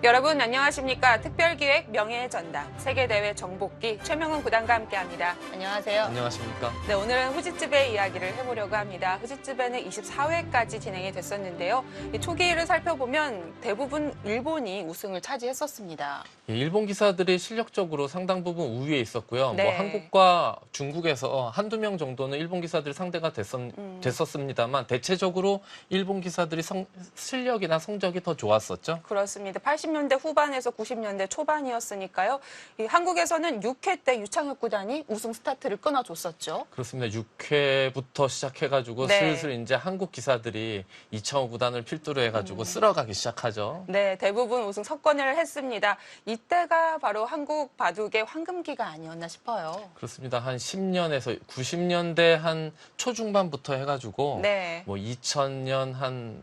여러분 안녕하십니까? 특별기획 명예의 전당 세계대회 정복기 최명훈 구단과 함께합니다. 안녕하세요. 안녕하십니까? 네, 오늘은 후지츠베 이야기를 해보려고 합니다. 후지츠베는 24회까지 진행이 됐었는데요. 이 초기를 살펴보면 대부분 일본이 우승을 차지했었습니다. 예, 일본 기사들이 실력적으로 상당 부분 우위에 있었고요. 네. 뭐 한국과 중국에서 한두 명 정도는 일본 기사들 상대가 됐었습니다만 대체적으로 일본 기사들이 실력이나 성적이 더 좋았었죠. 그렇습니다. 80년대 후반에서 90년대 초반이었으니까요. 이 한국에서는 6회 때 유창혁 구단이 우승 스타트를 끊어줬었죠. 그렇습니다. 6회부터 시작해가지고 네. 슬슬 이제 한국 기사들이 이창호 구단을 필두로 해가지고 쓸어가기 시작하죠. 네, 대부분 우승 석권을 했습니다. 이때가 바로 한국 바둑의 황금기가 아니었나 싶어요. 그렇습니다. 한 10년에서 90년대 한 초중반부터 해가지고 네. 뭐 2000년 한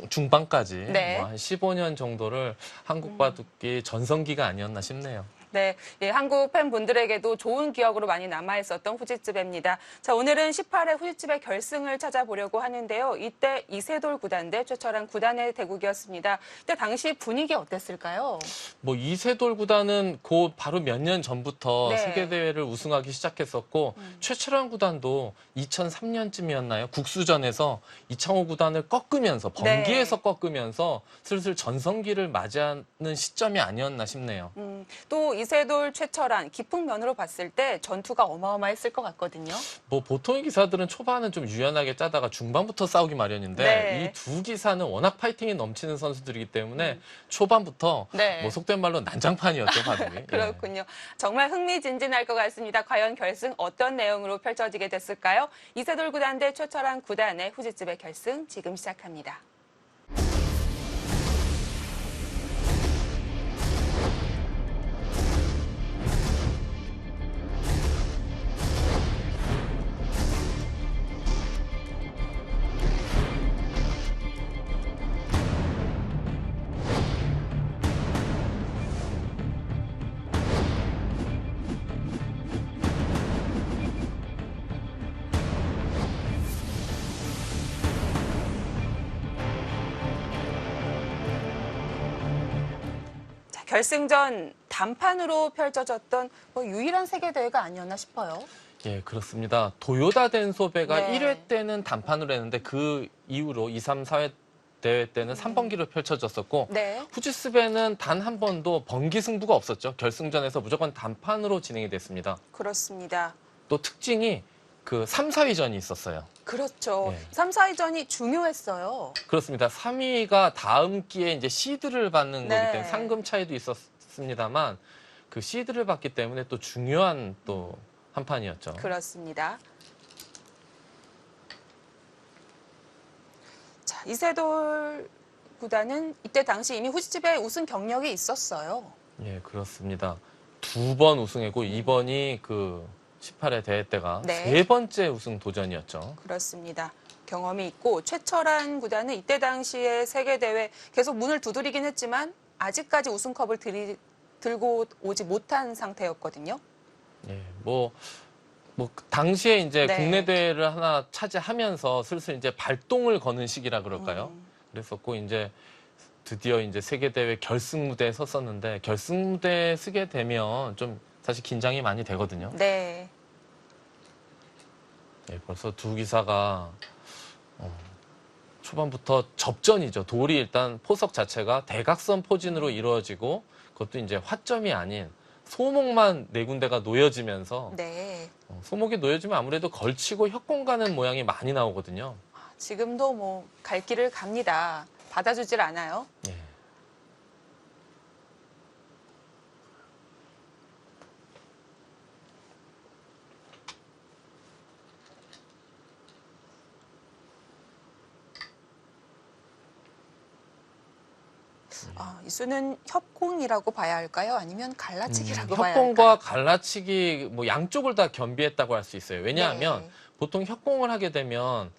중반까지 네. 뭐 한 15년 정도를 한국 바둑기 전성기가 아니었나 싶네요. 네, 예, 한국 팬분들에게도 좋은 기억으로 많이 남아있었던 후지츠베입니다. 자, 오늘은 18회 후지츠베 결승을 찾아보려고 하는데요. 이때 이세돌 구단 대 최철한 구단의 대국이었습니다. 이때 당시 분위기 어땠을까요? 뭐 이세돌 구단은 그 바로 몇 년 전부터 네. 세계대회를 우승하기 시작했었고 최철한 구단도 2003년쯤이었나요? 국수전에서 이창호 구단을 꺾으면서 번기에서 꺾으면서 슬슬 전성기를 맞이하는 시점이 아니었나 싶네요. 또 이세돌, 최철한 깊은 면으로 봤을 때 전투가 어마어마했을 것 같거든요. 뭐 보통의 기사들은 초반은 좀 유연하게 짜다가 중반부터 싸우기 마련인데 네. 이 두 기사는 워낙 파이팅이 넘치는 선수들이기 때문에 초반부터 네. 뭐 속된 말로 난장판이었죠, 바둑이. 그렇군요. 정말 흥미진진할 것 같습니다. 과연 결승 어떤 내용으로 펼쳐지게 됐을까요? 이세돌 구단 대 최철한 구단의 후지츠베 결승 지금 시작합니다. 결승전 단판으로 펼쳐졌던 뭐 유일한 세계대회가 아니었나 싶어요. 예, 그렇습니다. 도요다 덴소베가 네. 1회 때는 단판으로 했는데 그 이후로 2, 3, 4회 대회 때는 3번기로 펼쳐졌었고 네. 후지스베는 단 한 번도 번기 승부가 없었죠. 결승전에서 무조건 단판으로 진행이 됐습니다. 그렇습니다. 또 특징이 그 3, 4위전이 있었어요. 그렇죠. 네. 3, 4위전이 중요했어요. 그렇습니다. 3위가 다음 기회에 이제 시드를 받는 네. 거기 때문에 상금 차이도 있었습니다만 그 시드를 받기 때문에 또 중요한 또 한 판이었죠. 그렇습니다. 자, 이세돌 구단은 이때 당시 이미 후지츠베 우승 경력이 있었어요. 예, 그렇습니다. 2번 우승했고 이번이 그 18회 대회 때가 네. 세 번째 우승 도전이었죠. 그렇습니다. 경험이 있고 최철한 구단은 이때 당시에 세계대회 계속 문을 두드리긴 했지만 아직까지 우승컵을 들고 오지 못한 상태였거든요. 예, 뭐 당시에 이제 네. 국내 대회를 하나 차지하면서 슬슬 이제 발동을 거는 시기라 그럴까요? 그랬었고 이제 드디어 이제 세계 대회 결승 무대에 섰었는데 결승 무대에 서게 되면 좀 사실 긴장이 많이 되거든요. 네. 예, 벌써 두 기사가 초반부터 접전이죠. 돌이 일단 포석 자체가 대각선 포진으로 이루어지고 그것도 이제 화점이 아닌 소목만 네 군데가 놓여지면서 네. 소목이 놓여지면 아무래도 걸치고 협공 가는 모양이 많이 나오거든요. 지금도 뭐 갈 길을 갑니다. 받아주질 않아요. 예. 이 수는 협공이라고 봐야 할까요? 아니면 갈라치기라고 봐야 협공과 할까요? 갈라치기 뭐 양쪽을 다 겸비했다고 할 수 있어요. 왜냐하면 네. 보통 협공을 하게 되면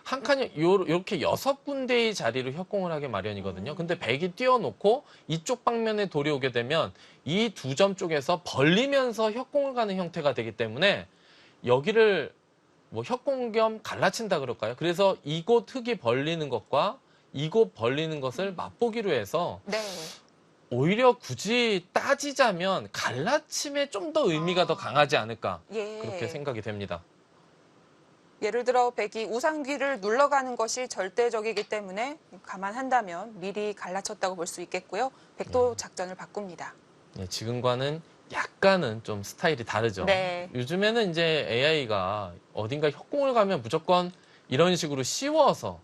한 칸이 요렇게 6군데의 자리로 협공을 하게 마련이거든요. 근데 백이 띄워놓고 이쪽 방면에 돌이 오게 되면 이 두 점 쪽에서 벌리면서 협공을 가는 형태가 되기 때문에 여기를 뭐 협공 겸 갈라친다 그럴까요? 그래서 이곳 흙이 벌리는 것과 이곳 벌리는 것을 맛보기로 해서 네. 오히려 굳이 따지자면 갈라침에 좀 더 의미가 더 강하지 않을까 예. 그렇게 생각이 됩니다. 예를 들어 백이 우상귀를 눌러가는 것이 절대적이기 때문에 감안한다면 미리 갈라쳤다고 볼 수 있겠고요. 백도 작전을 바꿉니다. 예, 지금과는 약간은 좀 스타일이 다르죠. 네. 요즘에는 이제 AI가 어딘가 협공을 가면 무조건 이런 식으로 씌워서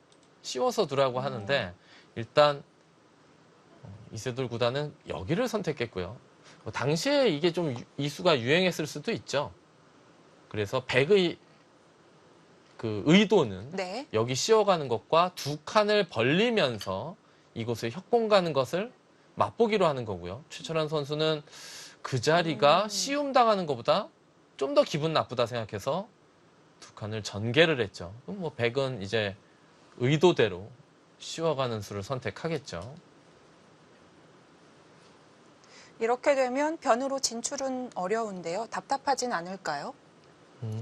두라고 하는데 일단 이세돌 구단은 여기를 선택했고요. 뭐 당시에 이게 좀 이수가 유행했을 수도 있죠. 그래서 백의 그 의도는 네. 여기 씌워가는 것과 두 칸을 벌리면서 이곳을 협공 가는 것을 맛보기로 하는 거고요. 최철환 선수는 그 자리가 시움 당하는 것보다 좀 더 기분 나쁘다 생각해서 두 칸을 전개를 했죠. 그럼 뭐 백은 이제 의도대로 씌워가는 수를 선택하겠죠. 이렇게 되면 변으로 진출은 어려운데요. 답답하진 않을까요?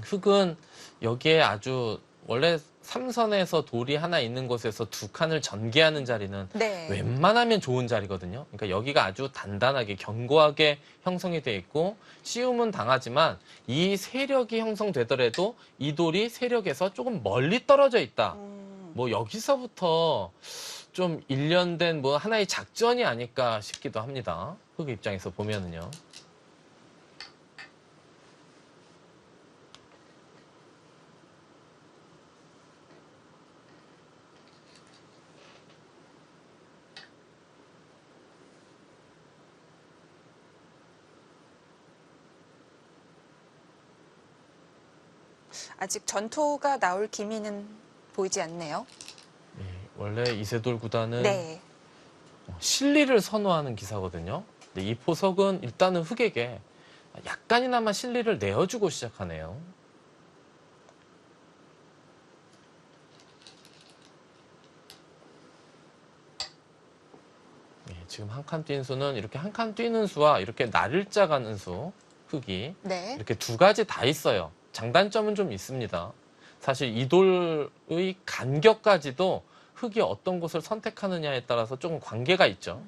흙은 여기에 아주 원래 삼선에서 돌이 하나 있는 곳에서 두 칸을 전개하는 자리는 네. 웬만하면 좋은 자리거든요. 그러니까 여기가 아주 단단하게 견고하게 형성이 돼 있고 씌움은 당하지만 이 세력이 형성되더라도 이 돌이 세력에서 조금 멀리 떨어져 있다. 뭐 여기서부터 좀 일련된 뭐 하나의 작전이 아닐까 싶기도 합니다. 흙 입장에서 보면은요. 아직 전투가 나올 기미는 보이지 않네요. 예, 원래 이세돌 구단은 네. 실리를 선호하는 기사거든요. 근데 이 포석은 일단은 흑에게 약간이나마 실리를 내어주고 시작하네요. 예, 지금 한 칸 뛴 수는 이렇게 한 칸 뛰는 수와 이렇게 날일자 가는 수, 흑이 네. 이렇게 두 가지 다 있어요. 장단점은 좀 있습니다. 사실 이 돌의 간격까지도 흑이 어떤 곳을 선택하느냐에 따라서 조금 관계가 있죠.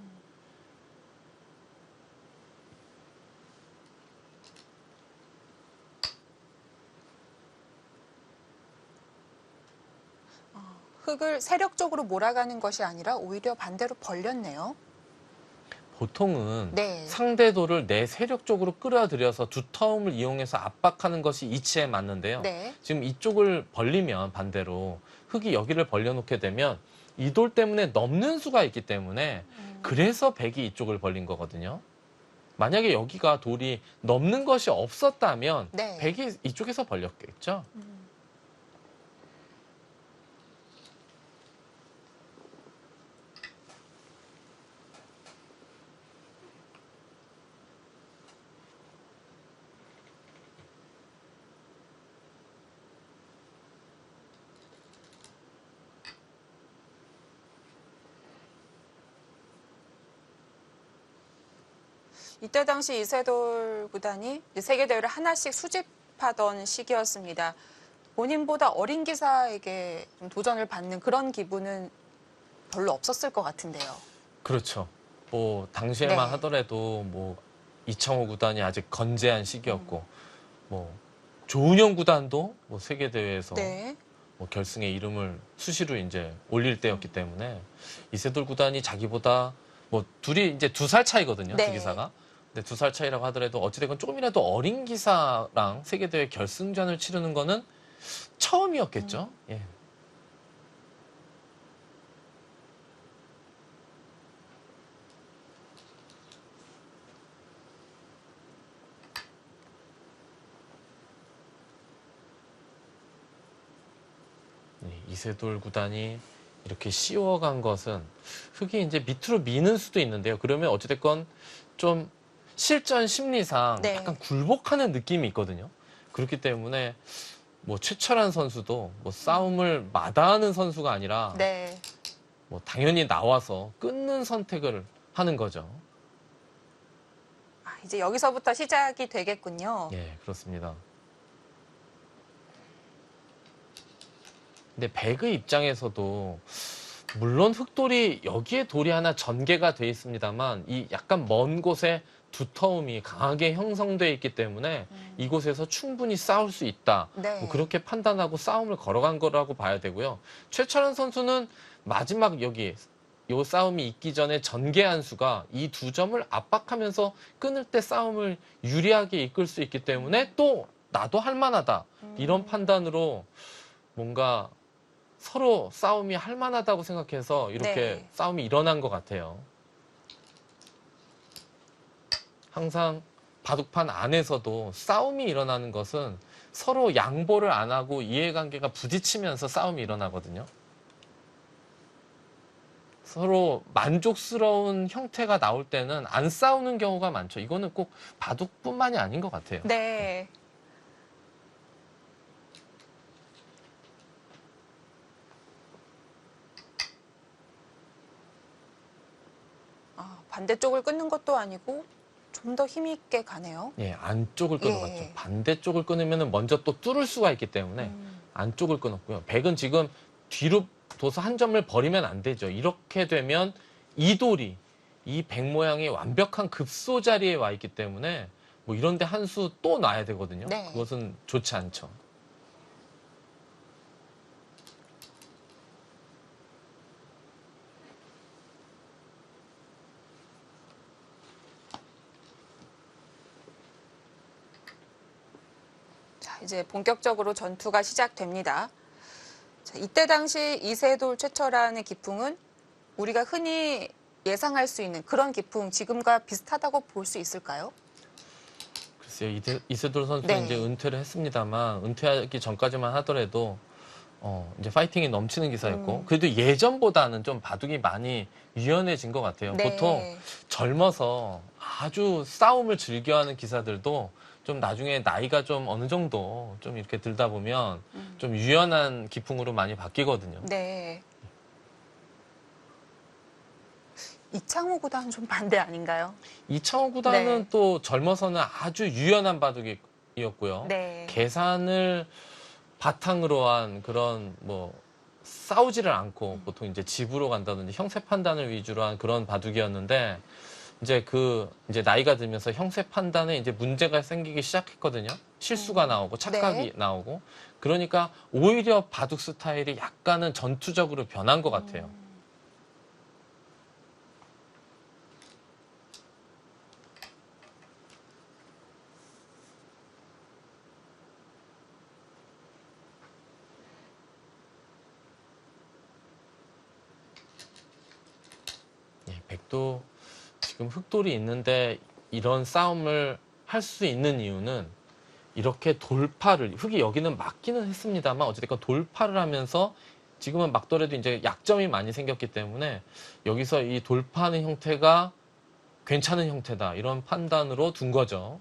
흙을 세력적으로 몰아가는 것이 아니라 오히려 반대로 벌렸네요. 보통은 네. 상대 돌을 내 세력 쪽으로 끌어들여서 두터움을 이용해서 압박하는 것이 이치에 맞는데요. 네. 지금 이쪽을 벌리면 반대로 흙이 여기를 벌려놓게 되면 이 돌 때문에 넘는 수가 있기 때문에 그래서 백이 이쪽을 벌린 거거든요. 만약에 여기가 돌이 넘는 것이 없었다면 네. 백이 이쪽에서 벌렸겠죠. 이때 당시 이세돌 구단이 세계대회를 하나씩 수집하던 시기였습니다. 본인보다 어린 기사에게 좀 도전을 받는 그런 기분은 별로 없었을 것 같은데요. 그렇죠. 뭐 당시에만 네. 하더라도 뭐 이창호 구단이 아직 건재한 시기였고 뭐 조은영 구단도 뭐 세계 대회에서 네. 뭐 결승에 이름을 수시로 이제 올릴 때였기 때문에 이세돌 구단이 자기보다 뭐 둘이 이제 2살 차이거든요. 네. 두 기사가. 근데 2살 차이라고 하더라도 어찌됐건 조금이라도 어린 기사랑 세계 대회 결승전을 치르는 거는 처음이었겠죠. 예. 이세돌 구단이 이렇게 씌워간 것은 흙이 이제 밑으로 미는 수도 있는데요. 그러면 어찌됐건 좀 실전 심리상 네. 약간 굴복하는 느낌이 있거든요. 그렇기 때문에 뭐 최철한 선수도 뭐 싸움을 마다하는 선수가 아니라 네. 뭐 당연히 나와서 끊는 선택을 하는 거죠. 아, 이제 여기서부터 시작이 되겠군요. 예, 그렇습니다. 근데 백의 입장에서도 물론 흑돌이 여기에 돌이 하나 전개가 돼 있습니다만 이 약간 먼 곳에 두터움이 강하게 형성돼 있기 때문에 이곳에서 충분히 싸울 수 있다. 네. 뭐 그렇게 판단하고 싸움을 걸어간 거라고 봐야 되고요. 최철원 선수는 마지막 여기 요 싸움이 있기 전에 전개 한 수가 이 두 점을 압박하면서 끊을 때 싸움을 유리하게 이끌 수 있기 때문에 또 나도 할 만하다. 이런 판단으로 뭔가 서로 싸움이 할 만하다고 생각해서 이렇게 네. 싸움이 일어난 것 같아요. 항상 바둑판 안에서도 싸움이 일어나는 것은 서로 양보를 안 하고 이해관계가 부딪히면서 싸움이 일어나거든요. 서로 만족스러운 형태가 나올 때는 안 싸우는 경우가 많죠. 이거는 꼭 바둑뿐만이 아닌 것 같아요. 네. 반대쪽을 끊는 것도 아니고 좀 더 힘 있게 가네요. 예, 안쪽을 끊어갔죠. 예. 반대쪽을 끊으면 먼저 또 뚫을 수가 있기 때문에 안쪽을 끊었고요. 백은 지금 뒤로 둬서 한 점을 버리면 안 되죠. 이렇게 되면 이 돌이 이 백 모양이 완벽한 급소 자리에 와 있기 때문에 뭐 이런데 한 수 또 놔야 되거든요. 네. 그것은 좋지 않죠. 자, 이제 본격적으로 전투가 시작됩니다. 자, 이때 당시 이세돌 최철안의 기풍은 우리가 흔히 예상할 수 있는 그런 기풍, 지금과 비슷하다고 볼 수 있을까요? 글쎄요, 이세돌 선수는 네. 이제 은퇴를 했습니다만 은퇴하기 전까지만 하더라도 이제 파이팅이 넘치는 기사였고 그래도 예전보다는 좀 바둑이 많이 유연해진 것 같아요. 네. 보통 젊어서 아주 싸움을 즐겨하는 기사들도 좀 나중에 나이가 좀 어느 정도 좀 이렇게 들다 보면 좀 유연한 기풍으로 많이 바뀌거든요. 네. 이창호 구단은 좀 반대 아닌가요? 이창호 구단은 네. 또 젊어서는 아주 유연한 바둑이었고요. 네. 계산을 바탕으로 한 그런 뭐 싸우지를 않고 보통 이제 집으로 간다든지 형세 판단을 위주로 한 그런 바둑이었는데 이제 나이가 들면서 형세 판단에 이제 문제가 생기기 시작했거든요. 실수가 나오고 착각이 네. 나오고 그러니까 오히려 바둑 스타일이 약간은 전투적으로 변한 것 같아요. 예, 백도 지금 흑돌이 있는데 이런 싸움을 할 수 있는 이유는 이렇게 돌파를 흑이 여기는 막기는 했습니다만 어쨌든 돌파를 하면서 지금은 막더라도 이제 약점이 많이 생겼기 때문에 여기서 이 돌파하는 형태가 괜찮은 형태다 이런 판단으로 둔 거죠.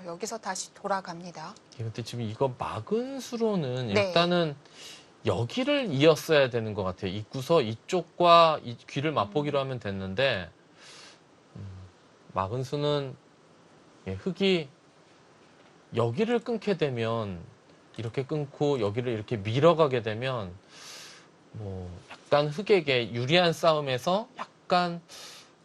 여기서 다시 돌아갑니다. 예, 근데 지금 이거 막은 수로는 네. 일단은 여기를 이었어야 되는 것 같아요. 입구서 이쪽과 이 귀를 맛보기로 하면 됐는데 막은 수는 예, 흑이 여기를 끊게 되면 이렇게 끊고 여기를 이렇게 밀어가게 되면 뭐 약간 흑에게 유리한 싸움에서 약간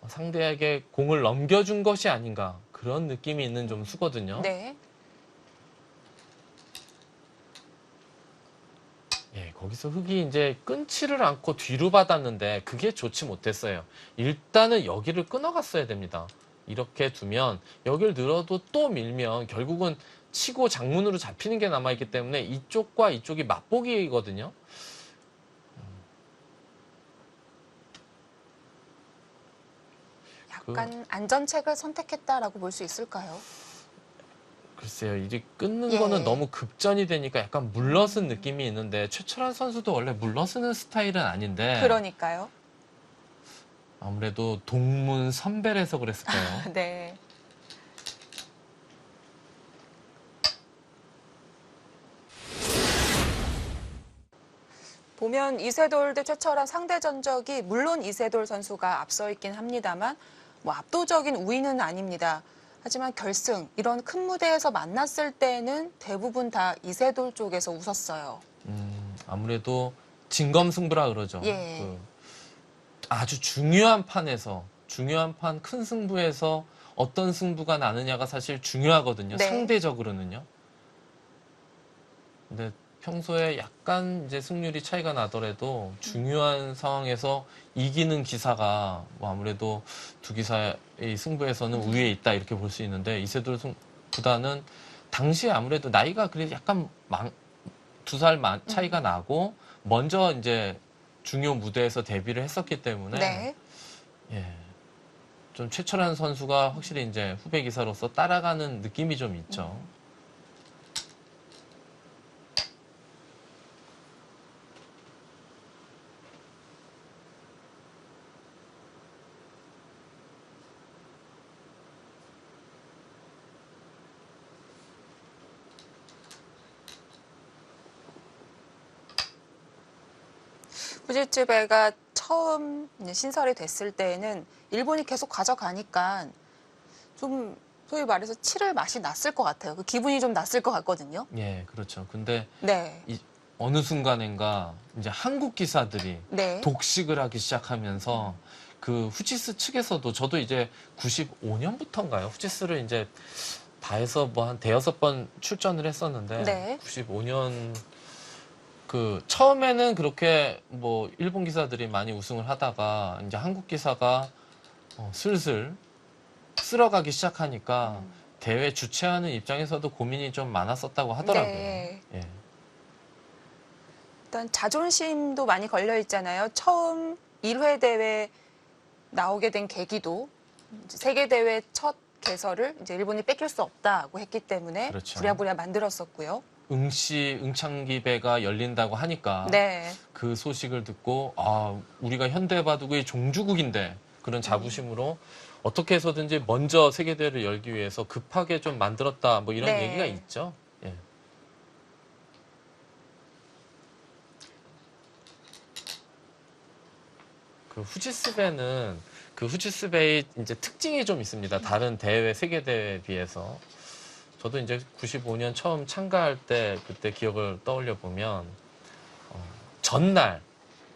상대에게 공을 넘겨준 것이 아닌가 그런 느낌이 있는 좀 수거든요. 네. 예, 거기서 흑이 이제 끊지를 않고 뒤로 받았는데 그게 좋지 못했어요. 일단은 여기를 끊어갔어야 됩니다. 이렇게 두면 여기를 늘어도 또 밀면 결국은 치고 장문으로 잡히는 게 남아있기 때문에 이쪽과 이쪽이 맞보기거든요. 약간 안전책을 선택했다라고 볼 수 있을까요? 글쎄요, 이제 끊는 예. 거는 너무 급전이 되니까 약간 물러선 느낌이 있는데 최철한 선수도 원래 물러서는 스타일은 아닌데 그러니까요. 아무래도 동문 선배라서 그랬을까요? 네. 보면 이세돌 대 최철한 상대 전적이 물론 이세돌 선수가 앞서 있긴 합니다만 뭐 압도적인 우위는 아닙니다. 하지만 결승 이런 큰 무대에서 만났을 때는 대부분 다 이세돌 쪽에서 웃었어요. 아무래도 진검승부라 그러죠. 예. 그 아주 중요한 판에서 중요한 판 큰 승부에서 어떤 승부가 나느냐가 사실 중요하거든요. 네. 상대적으로는요. 근데 평소에 약간 이제 승률이 차이가 나더라도 중요한 상황에서 이기는 기사가 뭐 아무래도 두 기사의 승부에서는 우위에 있다 이렇게 볼 수 있는데 이세돌 구단은 당시에 아무래도 나이가 그래도 약간 2살 차이가 나고 먼저 이제 중요 무대에서 데뷔를 했었기 때문에 네. 예. 좀 최철한 선수가 확실히 이제 후배 기사로서 따라가는 느낌이 좀 있죠. 후지츠베가 처음 이제 신설이 됐을 때에는 일본이 계속 가져가니까 좀 소위 말해서 치를 맛이 났을 것 같아요. 그 기분이 좀 났을 것 같거든요. 예, 그렇죠. 근데 네. 어느 순간인가 이제 한국 기사들이 네. 독식을 하기 시작하면서 그 후지스 측에서도 저도 이제 95년부터인가요? 후지스를 이제 다 해서 뭐 한 대여섯 번 출전을 했었는데 네. 95년 그 처음에는 그렇게 뭐 일본 기사들이 많이 우승을 하다가 이제 한국 기사가 슬슬 쓸어가기 시작하니까 대회 주최하는 입장에서도 고민이 좀 많았었다고 하더라고요. 네. 예. 일단 자존심도 많이 걸려 있잖아요. 처음 1회 대회 나오게 된 계기도 이제 세계 대회 첫 개설을 이제 일본이 뺏길 수 없다고 했기 때문에 그렇죠. 부랴부랴 만들었었고요. 응창기배가 열린다고 하니까 네. 그 소식을 듣고 아 우리가 현대바둑의 종주국인데 그런 자부심으로 어떻게 해서든지 먼저 세계대회를 열기 위해서 급하게 좀 만들었다 뭐 이런 네. 얘기가 있죠. 예. 그 후지스베는 그 후지스베의 이제 특징이 좀 있습니다. 다른 대회 세계대회에 비해서. 저도 이제 95년 처음 참가할 때 그때 기억을 떠올려 보면 전날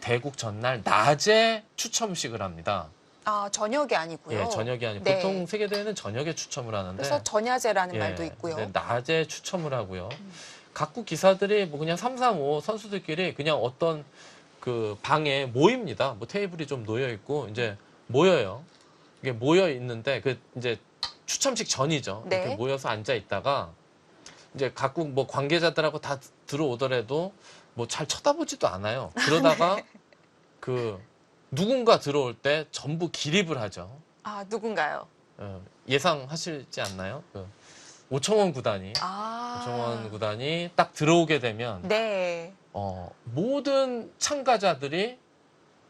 대국 전날 낮에 추첨식을 합니다. 아, 저녁이 아니고요. 예, 저녁이 아니고 네. 보통 세계대회는 저녁에 추첨을 하는데 그래서 전야제라는 예, 말도 있고요. 근데 낮에 추첨을 하고요. 각국 기사들이 뭐 그냥 3, 4, 5 선수들끼리 그냥 어떤 그 방에 모입니다. 뭐 테이블이 좀 놓여 있고 이제 모여요. 이게 모여 있는데 그 이제 추첨식 전이죠. 네. 이렇게 모여서 앉아 있다가 이제 각국 뭐 관계자들하고 다 들어오더라도 뭐 잘 쳐다보지도 않아요. 그러다가 네. 그 누군가 들어올 때 전부 기립을 하죠. 아, 누군가요? 예상하시지 않나요? 그 오청원 구단이 아. 오청원 구단이 딱 들어오게 되면 네. 모든 참가자들이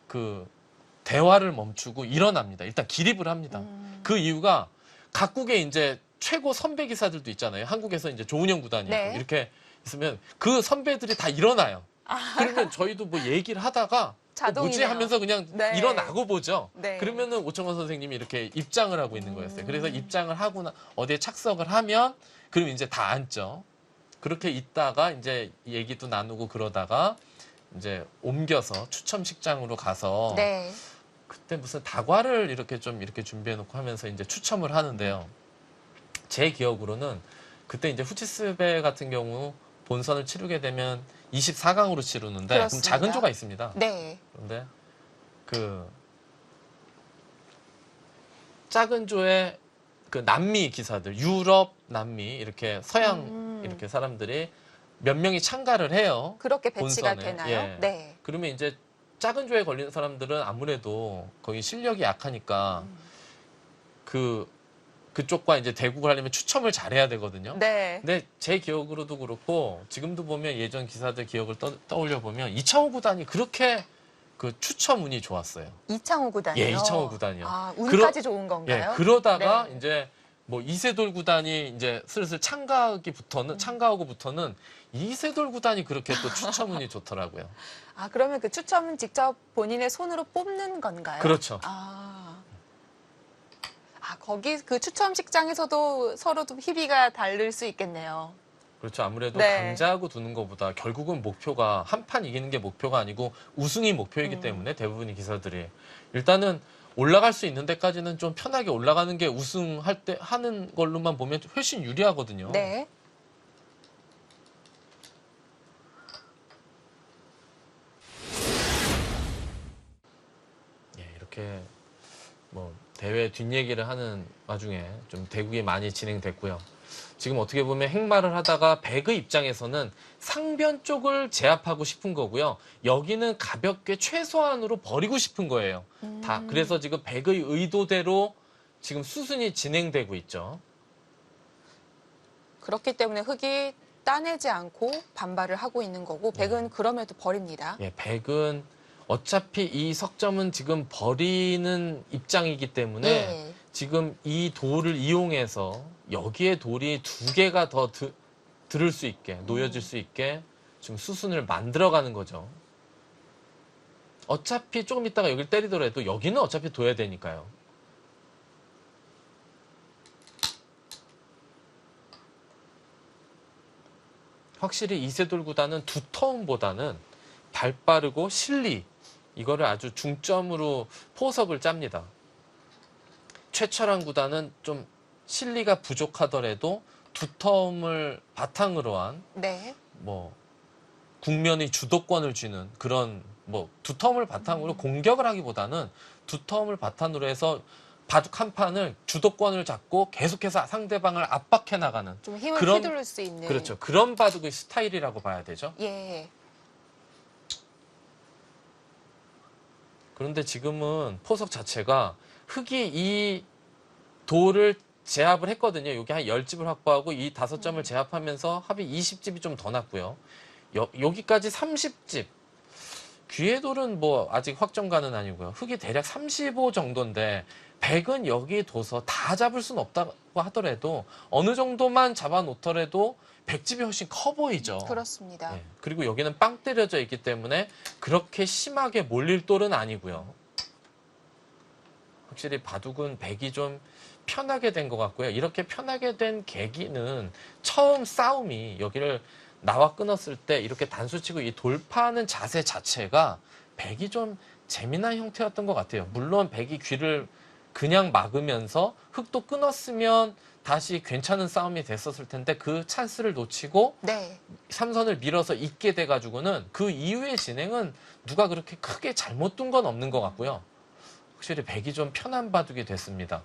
그 대화를 멈추고 일어납니다. 일단 기립을 합니다. 그 이유가 각국의 이제 최고 선배 기사들도 있잖아요. 한국에서 이제 조은영 구단이 네. 있고 이렇게 있으면 그 선배들이 다 일어나요. 그러면 저희도 뭐 얘기를 하다가 자동이네요. 뭐지 하면서 그냥 네. 일어나고 보죠. 네. 그러면은 오청원 선생님이 이렇게 입장을 하고 있는 거였어요. 그래서 입장을 하고 어디에 착석을 하면 그럼 이제 다 앉죠. 그렇게 있다가 이제 얘기도 나누고 그러다가 이제 옮겨서 추첨식장으로 가서 네. 그때 무슨 다과를 이렇게 좀 이렇게 준비해 놓고 하면서 이제 추첨을 하는데요. 제 기억으로는 그때 이제 후치스베 같은 경우 본선을 치르게 되면 24강으로 치르는데 그럼 그렇습니다. 작은 조가 있습니다. 네. 그런데 그 작은 조의 그 남미 기사들, 유럽, 남미 이렇게 서양 이렇게 사람들이 몇 명이 참가를 해요. 그렇게 배치가 본선에. 되나요? 예. 네. 그러면 이제 작은 조에 걸리는 사람들은 아무래도 거기 실력이 약하니까 그 그쪽과 이제 대국을 하려면 추첨을 잘해야 되거든요. 네. 근데 제 기억으로도 그렇고 지금도 보면 예전 기사들 기억을 떠올려 보면 이창호 구단이 그렇게 그 추첨 운이 좋았어요. 이창호 구단이요? 예, 이창호 구단이요. 아, 운까지 좋은 건가요? 예, 그러다가 네. 이제 뭐 이세돌 구단이 이제 슬슬 참가하고부터는 이세돌 구단이 그렇게 또 추첨 운이 좋더라고요. 아, 그러면 그 추첨은 직접 본인의 손으로 뽑는 건가요? 그렇죠. 거기 그 추첨식장에서도 서로 좀 희비가 다를 수 있겠네요. 그렇죠. 아무래도 네. 강자하고 두는 것보다 결국은 목표가 한 판 이기는 게 목표가 아니고 우승이 목표이기 때문에 대부분의 기사들이 일단은 올라갈 수 있는 데까지는 좀 편하게 올라가는 게 우승할 때 하는 걸로만 보면 훨씬 유리하거든요. 네. 예, 이렇게 뭐 대회 뒷얘기를 하는 와중에 좀 대국이 많이 진행됐고요. 지금 어떻게 보면 행마를 하다가 백의 입장에서는 상변 쪽을 제압하고 싶은 거고요. 여기는 가볍게 최소한으로 버리고 싶은 거예요. 다 그래서 지금 백의 의도대로 지금 수순이 진행되고 있죠. 그렇기 때문에 흑이 따내지 않고 반발을 하고 있는 거고 백은 그럼에도 버립니다. 예, 백은 어차피 이 석점은 지금 버리는 입장이기 때문에 예. 지금 이 돌을 이용해서 여기에 돌이 두 개가 더 들을 수 있게 놓여질 수 있게 지금 수순을 만들어가는 거죠. 어차피 조금 있다가 여기를 때리더라도 여기는 어차피 둬야 되니까요. 확실히 이세돌 구단은 두터움보다는 발 빠르고 실리 이거를 아주 중점으로 포석을 짭니다. 최철한 구단은 좀 실리가 부족하더라도 두터움을 바탕으로 한 네. 뭐 국면의 주도권을 쥐는 그런 뭐 두터움을 바탕으로 공격을 하기보다는 두터움을 바탕으로 해서 바둑 한 판을 주도권을 잡고 계속해서 상대방을 압박해 나가는 좀 힘을 그런- 휘두를 수 있는. 그렇죠. 그런 바둑의 스타일이라고 봐야 되죠. 예. 그런데 지금은 포석 자체가 흑이 이 돌을 제압을 했거든요. 여기 한 10집을 확보하고 이 5점을 제압하면서 합이 20집이 좀 더 났고요. 여기까지 30집. 귀의 돌은 뭐 아직 확정가는 아니고요. 흑이 대략 35 정도인데 백은 여기 둬서 다 잡을 수는 없다고 하더라도 어느 정도만 잡아놓더라도 백집이 훨씬 커 보이죠. 그렇습니다. 예, 그리고 여기는 빵 때려져 있기 때문에 그렇게 심하게 몰릴 돌은 아니고요. 확실히 바둑은 백이 좀 편하게 된 것 같고요. 이렇게 편하게 된 계기는 처음 싸움이 여기를 나와 끊었을 때 이렇게 단수치고 이 돌파하는 자세 자체가 백이 좀 재미난 형태였던 것 같아요. 물론 백이 귀를 그냥 막으면서 흑도 끊었으면 다시 괜찮은 싸움이 됐었을 텐데 그 찬스를 놓치고 네. 삼선을 밀어서 잊게 돼가지고는 그 이후의 진행은 누가 그렇게 크게 잘못 둔 건 없는 것 같고요. 확실히 백이 좀 편한 바둑이 됐습니다.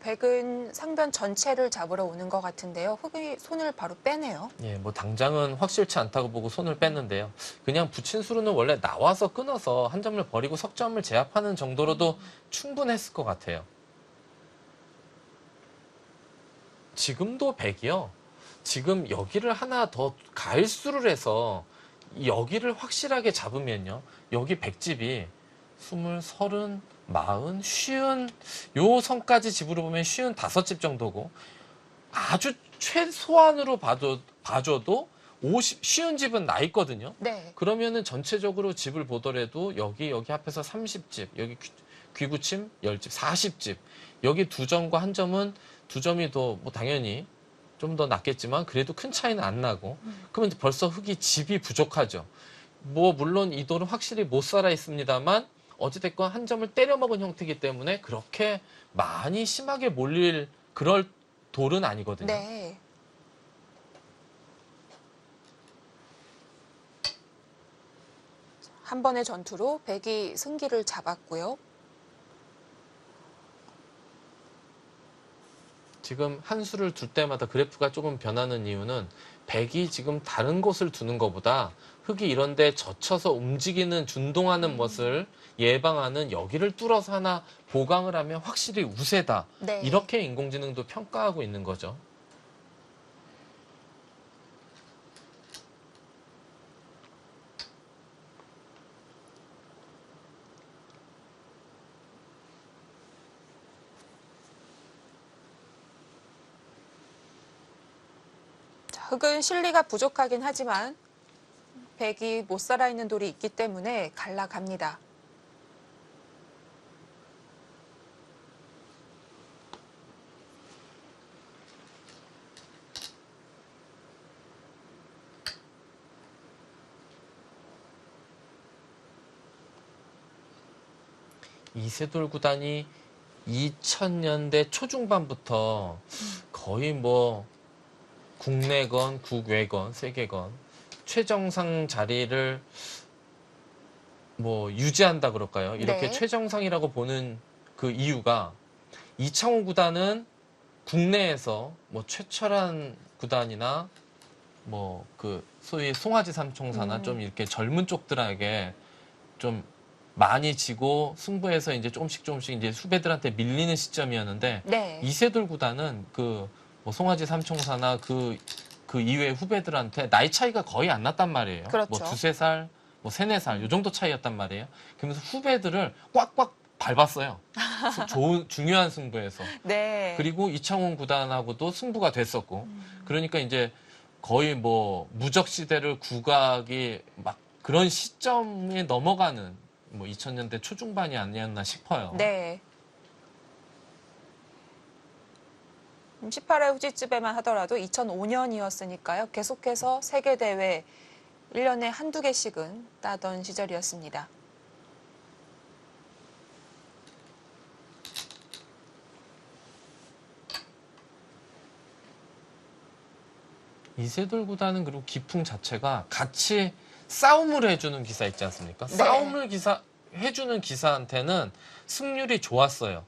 백은 상변 전체를 잡으러 오는 것 같은데요. 흑이 손을 바로 빼네요. 예, 뭐 당장은 확실치 않다고 보고 손을 뺐는데요. 그냥 붙인 수로는 원래 나와서 끊어서 한 점을 버리고 석점을 제압하는 정도로도 충분했을 것 같아요. 지금도 백이요. 지금 여기를 하나 더 가일수를 해서 여기를 확실하게 잡으면요. 여기 백집이 20, 30, 40, 50, 요 선까지 집으로 보면 55집 정도고 아주 최소한으로 봐줘도 50, 쉬운 집은 나 있거든요. 네. 그러면은 전체적으로 집을 보더라도 여기 합해서 30집, 여기 귀구침 10집, 40집. 여기 두 점과 한 점은 두 점이 더 뭐 당연히 좀 더 낫겠지만 그래도 큰 차이는 안 나고 그러면 벌써 흑이 집이 부족하죠. 뭐 물론 이 돌은 확실히 못 살아 있습니다만 어찌됐건 한 점을 때려먹은 형태이기 때문에 그렇게 많이 심하게 몰릴 그럴 돌은 아니거든요. 네. 한 번의 전투로 백이 승기를 잡았고요. 지금 한 수를 둘 때마다 그래프가 조금 변하는 이유는 백이 지금 다른 곳을 두는 것보다 흙이 이런데 젖혀서 움직이는 준동하는 것을 예방하는 여기를 뚫어서 하나 보강을 하면 확실히 우세다. 네. 이렇게 인공지능도 평가하고 있는 거죠. 자, 흙은 실리가 부족하긴 하지만 백이 못 살아있는 돌이 있기 때문에 갈라갑니다. 이세돌 구단이 2000년대 초중반부터 거의 뭐 국내건 국외건 세계건 최정상 자리를 뭐 유지한다 그럴까요? 이렇게 네. 최정상이라고 보는 그 이유가 이창호 구단은 국내에서 뭐 최철한 구단이나 뭐 그 소위 송아지 삼총사나 좀 이렇게 젊은 쪽들에게 좀 많이 지고 승부에서 이제 조금씩 이제 후배들한테 밀리는 시점이었는데 네. 이세돌 구단은 그 뭐 송아지 삼총사나 그 이외의 후배들한테 나이 차이가 거의 안 났단 말이에요. 그렇죠. 뭐 두세 살, 뭐 세네 살 요 정도 차이였단 말이에요. 그러면서 후배들을 꽉꽉 밟았어요. 좋은 중요한 승부에서. 네. 그리고 이창훈 구단하고도 승부가 됐었고. 그러니까 이제 거의 뭐 무적 시대를 구가기 막 그런 시점에 넘어가는 뭐 2000년대 초중반이 아니었나 싶어요. 네. 18회 후지집에만 하더라도 2005년이었으니까요. 계속해서 세계대회 1년에 한두 개씩은 따던 시절이었습니다. 이세돌 구단은 그리고 기풍 자체가 같이 싸움을 해주는 기사 있지 않습니까? 네. 싸움을 해주는 기사한테는 승률이 좋았어요.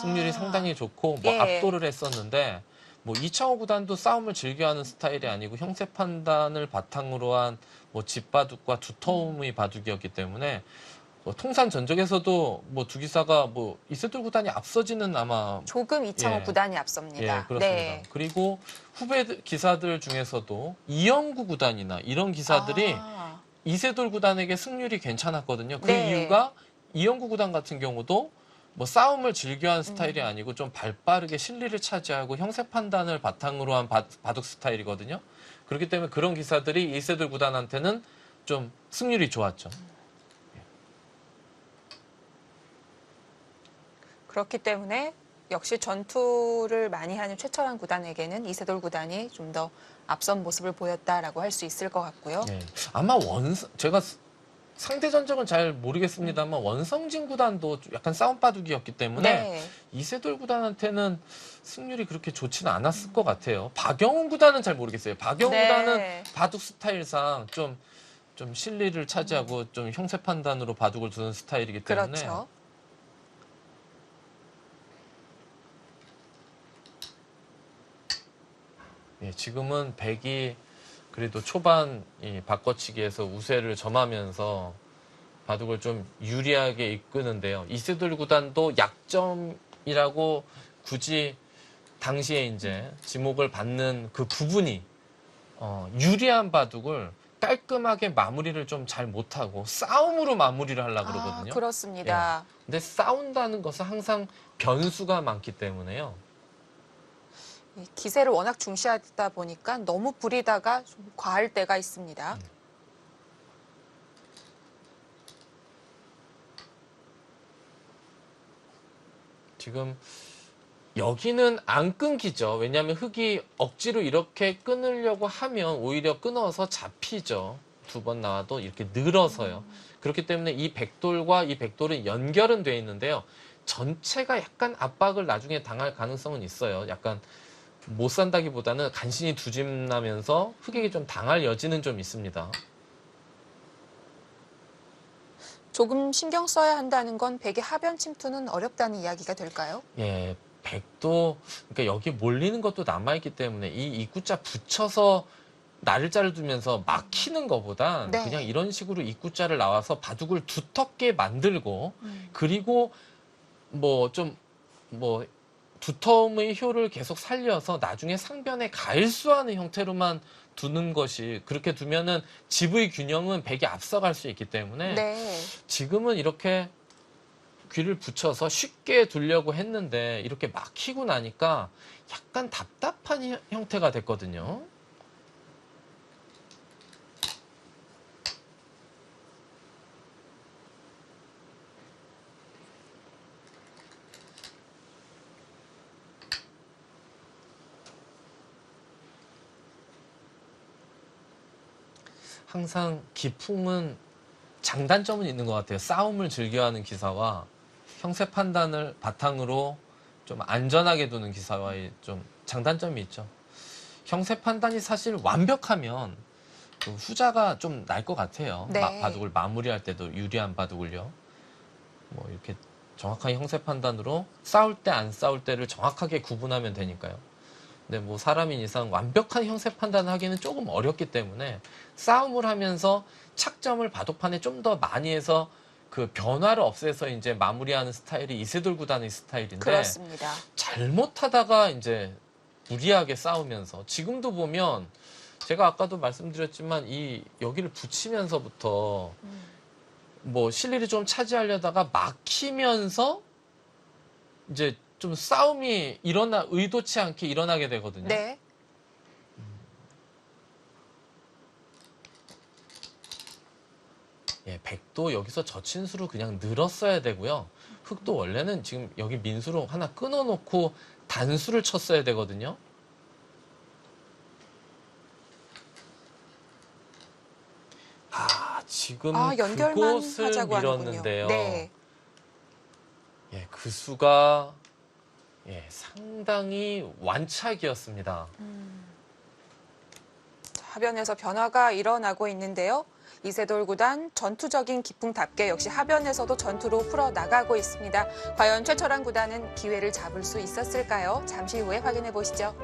승률이 상당히 좋고 뭐 예. 압도를 했었는데 뭐 이창호 구단도 싸움을 즐겨하는 스타일이 아니고 형세 판단을 바탕으로 한 뭐 집바둑과 두터움의 바둑이었기 때문에 뭐 통산 전적에서도 뭐 두 기사가 뭐 이세돌 구단이 앞서지는 아마 조금 이창호 예. 구단이 앞섭니다. 예, 그렇습니다. 네. 그리고 후배 기사들 중에서도 이영구 구단이나 이런 기사들이 아, 이세돌 구단에게 승률이 괜찮았거든요. 그 네. 이유가 이영구 구단 같은 경우도 뭐 싸움을 즐겨한 스타일이 아니고 좀 발빠르게 실리를 차지하고 형세 판단을 바탕으로 한 바둑 스타일이거든요. 그렇기 때문에 그런 기사들이 이세돌 구단한테는 좀 승률이 좋았죠. 그렇기 때문에 역시 전투를 많이 하는 최철한 구단에게는 이세돌 구단이 좀 더 앞선 모습을 보였다라고 할 수 있을 것 같고요. 예. 아마 제가 상대 전적은 잘 모르겠습니다만 원성진 구단도 약간 싸움 바둑이었기 때문에 네. 이세돌 구단한테는 승률이 그렇게 좋지는 않았을 것 같아요. 박영훈 구단은 잘 모르겠어요. 박영훈 네. 구단은 바둑 스타일상 좀 실리를 차지하고 좀 형세 판단으로 바둑을 두는 스타일이기 때문에 그렇죠. 예, 지금은 백이 그래도 초반 이 바꿔치기에서 우세를 점하면서 바둑을 좀 유리하게 이끄는데요. 이세돌 구단도 약점이라고 굳이 당시에 이제 지목을 받는 그 부분이 유리한 바둑을 깔끔하게 마무리를 좀 잘 못하고 싸움으로 마무리를 하려고 그러거든요. 그렇습니다. 예. 근데 싸운다는 것은 항상 변수가 많기 때문에요. 이 기세를 워낙 중시하다 보니까 너무 부리다가 좀 과할 때가 있습니다. 지금 여기는 안 끊기죠. 왜냐하면 흙이 억지로 이렇게 끊으려고 하면 오히려 끊어서 잡히죠. 두 번 나와도 이렇게 늘어서요. 그렇기 때문에 이 백돌과 이 백돌은 연결은 돼 있는데요. 전체가 약간 압박을 나중에 당할 가능성은 있어요. 약간 못 산다기보다는 간신히 두집나면서 흙에게 좀 당할 여지는 좀 있습니다. 조금 신경 써야 한다는 건 백의 하변 침투는 어렵다는 이야기가 될까요? 예, 백도 그러니까 여기 몰리는 것도 남아있기 때문에 이 입구자 붙여서 날짜를 두면서 막히는 것보다 네. 그냥 이런 식으로 입구자를 나와서 바둑을 두텁게 만들고 그리고 뭐 좀 뭐 두터움의 효를 계속 살려서 나중에 상변에 가일수하는 형태로만 두는 것이 그렇게 두면은 집의 균형은 백이 앞서갈 수 있기 때문에 네. 지금은 이렇게 귀를 붙여서 쉽게 두려고 했는데 이렇게 막히고 나니까 약간 답답한 형태가 됐거든요. 항상 기풍은 장단점은 있는 것 같아요. 싸움을 즐겨하는 기사와 형세 판단을 바탕으로 좀 안전하게 두는 기사와의 좀 장단점이 있죠. 형세 판단이 사실 완벽하면 그 후자가 좀 날 것 같아요. 네. 바둑을 마무리할 때도 유리한 바둑을요. 뭐 이렇게 정확한 형세 판단으로 싸울 때 안 싸울 때를 정확하게 구분하면 되니까요. 근데 뭐 사람인 이상 완벽한 형세 판단을 하기는 조금 어렵기 때문에 싸움을 하면서 착점을 바둑판에 좀 더 많이 해서 그 변화를 없애서 이제 마무리하는 스타일이 이세돌 구단의 스타일인데 그렇습니다. 잘못하다가 이제 무리하게 싸우면서 지금도 보면 제가 아까도 말씀드렸지만 이 여기를 붙이면서부터 뭐 실리를 좀 차지하려다가 막히면서 이제 좀 싸움이 의도치 않게 일어나게 되거든요. 네. 예, 백도 여기서 저친수로 그냥 늘었어야 되고요. 흑도 원래는 지금 여기 민수로 하나 끊어놓고 단수를 쳤어야 되거든요. 지금 연결만 그곳을 하자고 밀었는데요. 하는군요. 네. 예, 그 수가 상당히 완착이었습니다. 하변에서 변화가 일어나고 있는데요. 이세돌 구단 전투적인 기풍답게 역시 하변에서도 전투로 풀어나가고 있습니다. 과연 최철한 구단은 기회를 잡을 수 있었을까요? 잠시 후에 확인해 보시죠.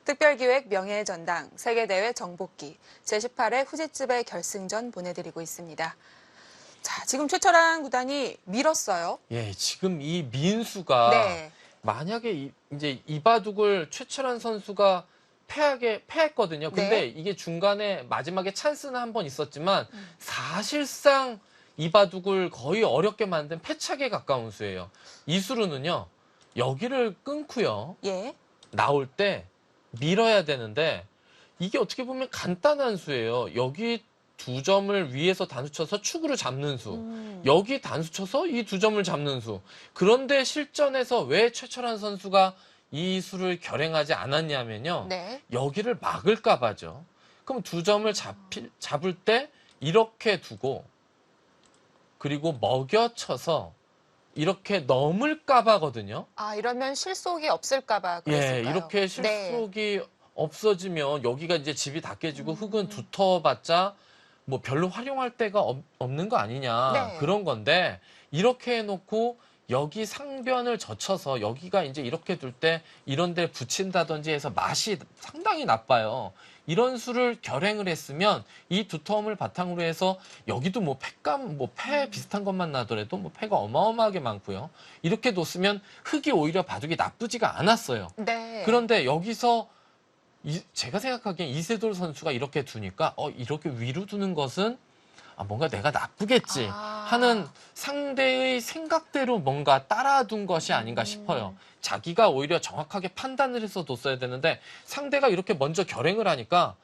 특별기획 명예의 전당, 세계대회 정복기, 제18회 후지집의 결승전 보내드리고 있습니다. 자, 지금 최철한 구단이 밀었어요. 예, 지금 이 민수가 네. 만약에 이제 이 바둑을 최철한 선수가 패했거든요. 근데 네. 이게 중간에 마지막에 찬스는 한 번 있었지만 사실상 이 바둑을 거의 어렵게 만든 패착에 가까운 수예요. 이 수로는요. 여기를 끊고요. 예. 나올 때 밀어야 되는데 이게 어떻게 보면 간단한 수예요. 여기 두 점을 위에서 단수 쳐서 축으로 잡는 수. 여기 단수 쳐서 이 두 점을 잡는 수. 그런데 실전에서 왜 최철한 선수가 이 수를 결행하지 않았냐면요. 네. 여기를 막을까 봐죠. 그럼 두 점을 잡을 때 이렇게 두고 그리고 먹여쳐서 이렇게 넘을까 봐거든요. 이러면 실속이 없을까봐 그랬을까요? 예, 이렇게 네. 실속이 없어지면 여기가 이제 집이 다 깨지고 흙은 두터워봤자 뭐 별로 활용할 데가 없는 거 아니냐 네. 그런 건데 이렇게 해놓고 여기 상변을 젖혀서 여기가 이제 이렇게 둘 때 이런 데 붙인다든지 해서 맛이 상당히 나빠요. 이런 수를 결행을 했으면 이 두터움을 바탕으로 해서 여기도 뭐 팩감, 뭐 패 비슷한 것만 나더라도 뭐 패가 어마어마하게 많고요. 이렇게 뒀으면 흙이 오히려 바둑이 나쁘지가 않았어요. 네. 그런데 여기서 제가 생각하기엔 이세돌 선수가 이렇게 두니까 이렇게 위로 두는 것은 뭔가 내가 나쁘겠지 하는 상대의 생각대로 뭔가 따라둔 것이 아닌가 싶어요. 자기가 오히려 정확하게 판단을 해서 뒀어야 되는데 상대가 이렇게 먼저 결행을 하니까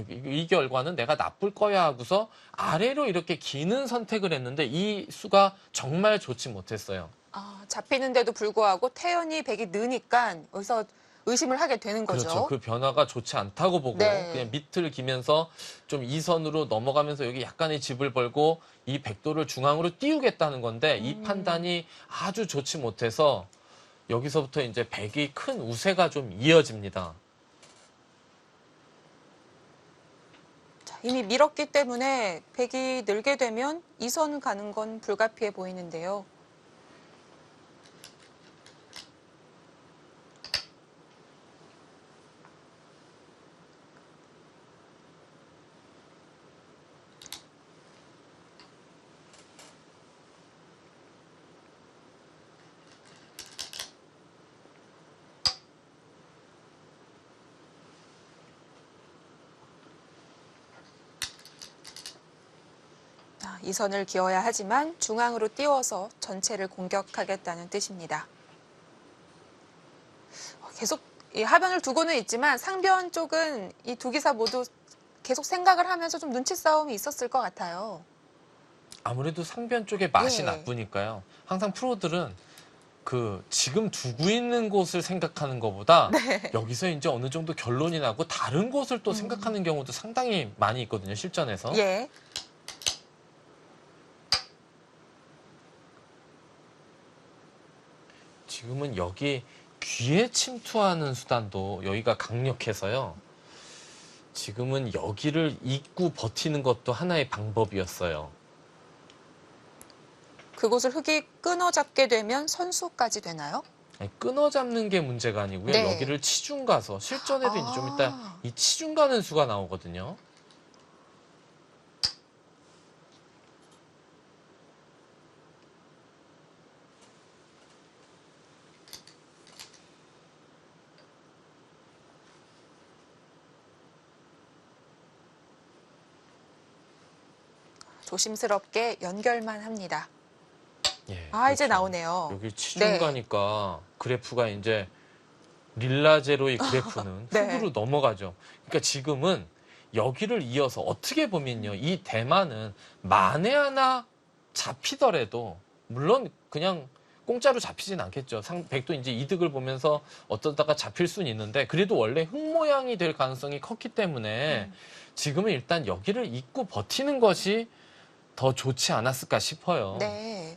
이 결과는 내가 나쁠 거야 하고서 아래로 이렇게 기는 선택을 했는데 이 수가 정말 좋지 못했어요. 잡히는데도 불구하고 태연이 백이 느니까 여기서 의심을 하게 되는 거죠. 그렇죠. 그 변화가 좋지 않다고 보고 네. 그냥 밑을 기면서 좀 이선으로 넘어가면서 여기 약간의 집을 벌고 이 백도를 중앙으로 띄우겠다는 건데 이 판단이 아주 좋지 못해서 여기서부터 이제 백이 큰 우세가 좀 이어집니다. 자, 이미 밀었기 때문에 백이 늘게 되면 2선 가는 건 불가피해 보이는데요. 이 선을 기어야 하지만 중앙으로 띄워서 전체를 공격하겠다는 뜻입니다. 계속 이 하변을 두고는 있지만 상변 쪽은 이 두 기사 모두 계속 생각을 하면서 좀 눈치 싸움이 있었을 것 같아요. 아무래도 상변 쪽에 맛이 예. 나쁘니까요. 항상 프로들은 그 지금 두고 있는 곳을 생각하는 것보다 여기서 이제 어느 정도 결론이 나고 다른 곳을 또 생각하는 경우도 상당히 많이 있거든요. 실전에서. 예. 지금은 여기 귀에 침투하는 수단도 여기가 강력해서요. 지금은 여기를 잇고 버티는 것도 하나의 방법이었어요. 그곳을 흙이 끊어잡게 되면 선수까지 되나요? 아니, 끊어잡는 게 문제가 아니고요. 네. 여기를 치중 가서 실전에도 이제 좀 이따 이 치중 가는 수가 나오거든요. 조심스럽게 연결만 합니다. 예, 이제 그렇죠. 나오네요. 여기 치중 네. 가니까 그래프가 이제 릴라제로의 그래프는 네. 흙으로 넘어가죠. 그러니까 지금은 여기를 이어서 어떻게 보면요. 이 대만은 만에 하나 잡히더라도 물론 그냥 공짜로 잡히진 않겠죠. 백도 이제 이득을 보면서 어쩌다가 잡힐 수는 있는데 그래도 원래 흙 모양이 될 가능성이 컸기 때문에 지금은 일단 여기를 잇고 버티는 것이 더 좋지 않았을까 싶어요. 네.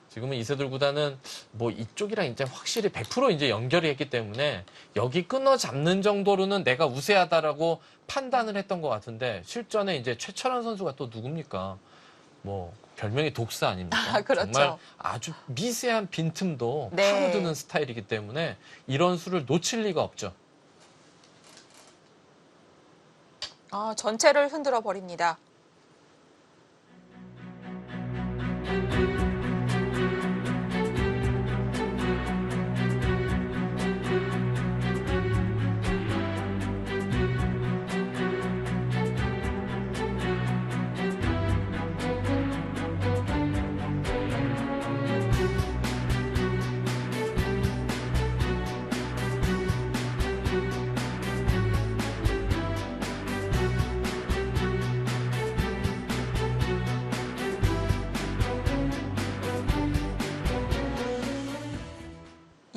지금은 이세돌 구단은 뭐 이쪽이랑 이제 확실히 100% 이제 연결이 했기 때문에 여기 끊어 잡는 정도로는 내가 우세하다라고 판단을 했던 것 같은데 실전에 이제 최철원 선수가 또 누굽니까? 뭐 별명이 독스 아닙니까? 그렇죠. 정말 아주 미세한 빈틈도 네. 파고드는 스타일이기 때문에 이런 수를 놓칠 리가 없죠. 전체를 흔들어 버립니다.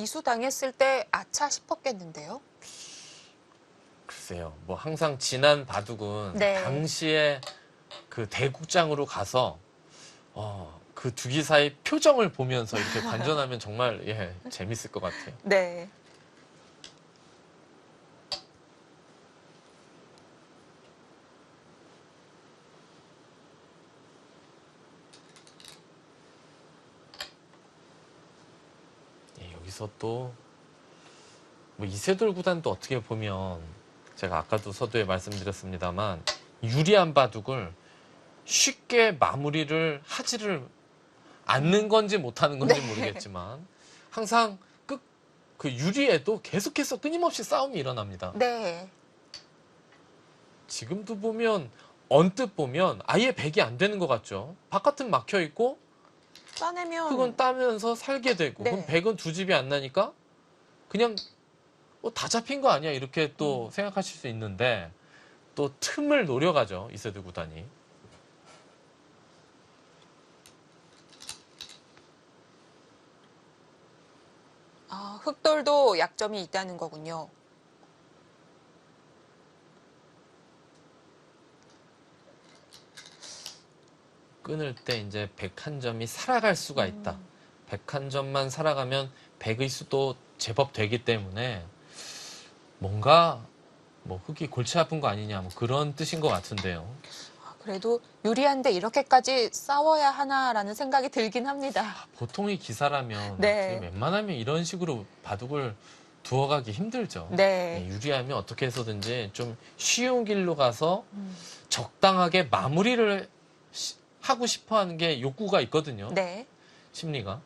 이수 당했을 때 아차 싶었겠는데요. 글쎄요. 뭐 항상 지난 바둑은 네. 당시에 그 대국장으로 가서 그 두 기사의 표정을 보면서 이렇게 관전하면 정말 재밌을 것 같아요. 네. 여기서 또 뭐 이세돌 구단도 어떻게 보면 제가 아까도 서두에 말씀드렸습니다만 유리한 바둑을 쉽게 마무리를 하지를 않는 건지 못하는 건지 모르겠지만 항상 그 유리에도 계속해서 끊임없이 싸움이 일어납니다. 네. 지금도 보면 언뜻 보면 아예 백이 안 되는 것 같죠. 바깥은 막혀 있고 따내면 흙은 따면서 살게 되고 네. 그럼 백은 두 집이 안 나니까 그냥 다 잡힌 거 아니야 이렇게 또 생각하실 수 있는데 또 틈을 노려가죠 이세돌 구단이. 흑돌도 약점이 있다는 거군요. 끊을 때 이제 101점이 살아갈 수가 있다. 101점만 살아가면 100의 수도 제법 되기 때문에 뭔가 뭐 흙이 골치 아픈 거 아니냐 뭐 그런 뜻인 것 같은데요. 그래도 유리한데 이렇게까지 싸워야 하나라는 생각이 들긴 합니다. 보통의 기사라면 네. 웬만하면 이런 식으로 바둑을 두어가기 힘들죠. 네. 유리하면 어떻게 해서든지 좀 쉬운 길로 가서 적당하게 마무리를 하고 싶어하는 게 욕구가 있거든요. 네. 심리가.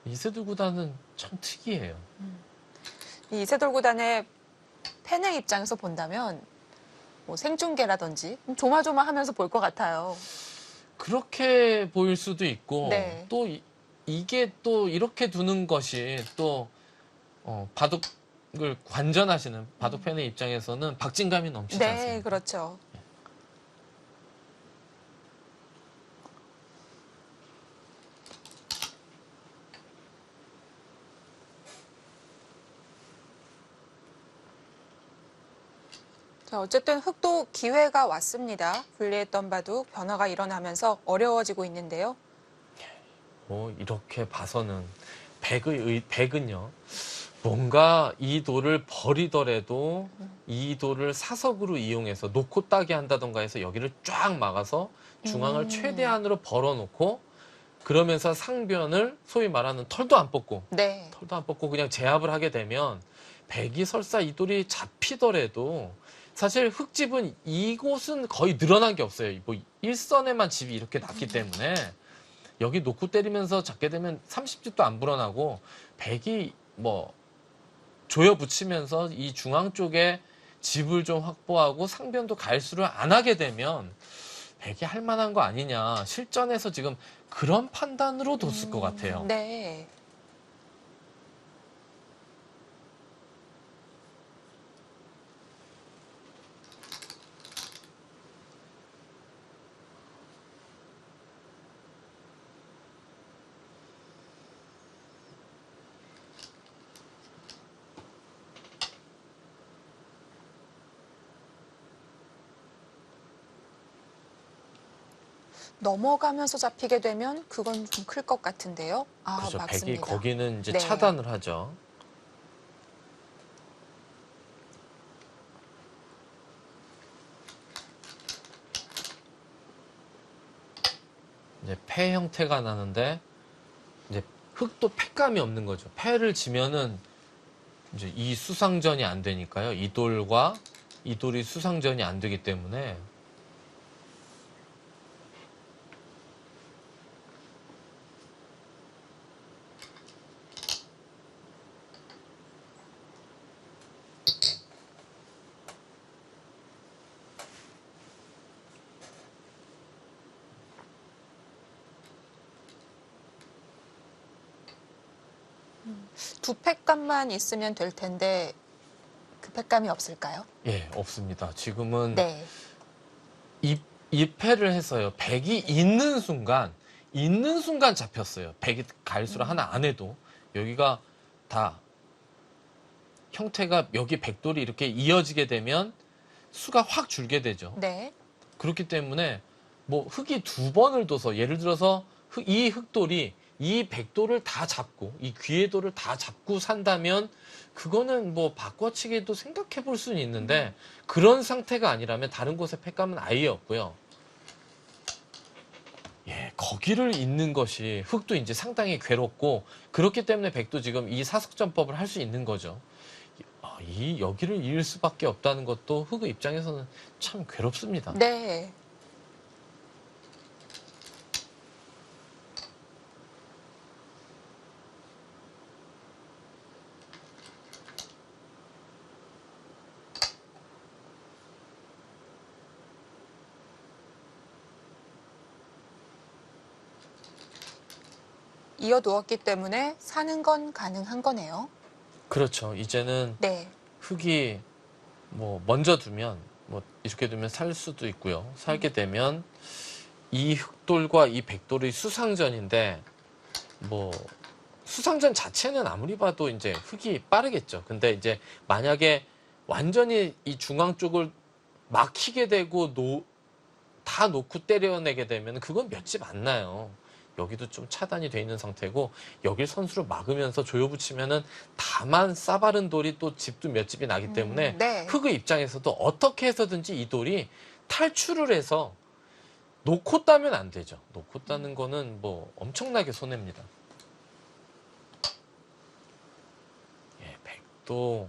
이세돌 구단은 참 특이해요. 이 이세돌 구단의 팬의 입장에서 본다면 뭐 생중계라든지 조마조마하면서 볼 것 같아요. 그렇게 보일 수도 있고 네. 또 이게 또 이렇게 두는 것이 또 바둑을 관전하시는 바둑 팬의 입장에서는 박진감이 넘치지 네, 않습니까? 그렇죠. 자, 어쨌든 흑도 기회가 왔습니다. 불리했던 바둑 변화가 일어나면서 어려워지고 있는데요. 이렇게 봐서는 백은요. 뭔가 이 돌을 버리더라도 이 돌을 사석으로 이용해서 놓고 따게 한다던가 해서 여기를 쫙 막아서 중앙을 최대한으로 벌어놓고 그러면서 상변을 소위 말하는 털도 안 뽑고 네. 그냥 제압을 하게 되면 백이 설사 이 돌이 잡히더라도 사실 흙집은 이곳은 거의 늘어난 게 없어요. 뭐 일선에만 집이 이렇게 났기 때문에 여기 놓고 때리면서 잡게 되면 30집도 안 불어나고 백이 뭐 조여 붙이면서 이 중앙 쪽에 집을 좀 확보하고 상변도 갈수를 안 하게 되면 백이 할 만한 거 아니냐. 실전에서 지금 그런 판단으로 뒀을 것 같아요. 네. 넘어가면서 잡히게 되면 그건 좀 클 것 같은데요. 아, 그렇죠. 백이 맞습니다. 거기는 이제 네. 차단을 하죠. 이제 패 형태가 나는데 이제 흙도 패감이 없는 거죠. 패를 지면은 이제 이 수상전이 안 되니까요. 이 돌과 이 돌이 수상전이 안 되기 때문에 두 팩감만 있으면 될 텐데 그 팩감이 없을까요? 예, 없습니다. 지금은 네. 이 패를 해서요. 백이 있는 순간 잡혔어요. 백이 갈수록 하나 안 해도 여기가 다 형태가 여기 백돌이 이렇게 이어지게 되면 수가 확 줄게 되죠. 네. 그렇기 때문에 뭐 흙이 두 번을 둬서 예를 들어서 이 흙돌이 이 백돌을 다 잡고 이 귀의돌을 다 잡고 산다면 그거는 뭐 바꿔치기도 생각해 볼 수는 있는데 그런 상태가 아니라면 다른 곳에 팩감은 아예 없고요. 예, 거기를 잇는 것이 흙도 이제 상당히 괴롭고 그렇기 때문에 백도 지금 이 사석전법을 할 수 있는 거죠. 이 여기를 이을 수밖에 없다는 것도 흙의 입장에서는 참 괴롭습니다. 네. 이어두었기 때문에 사는 건 가능한 거네요. 그렇죠. 이제는 네. 흙이 뭐 먼저 두면 뭐 이렇게 두면 살 수도 있고요. 살게 되면 이 흙돌과 이 백돌의 수상전인데 뭐 수상전 자체는 아무리 봐도 이제 흙이 빠르겠죠. 근데 이제 만약에 완전히 이 중앙 쪽을 막히게 되고 다 놓고 때려내게 되면 그건 몇 집 안 나요. 여기도 좀 차단이 돼 있는 상태고 여길 선수로 막으면서 조여붙이면은 다만 싸바른 돌이 또 집도 몇 집이 나기 때문에 네. 흑의 입장에서도 어떻게 해서든지 이 돌이 탈출을 해서 놓고 따면 안 되죠. 놓고 따는 거는 뭐 엄청나게 손해입니다. 예, 백도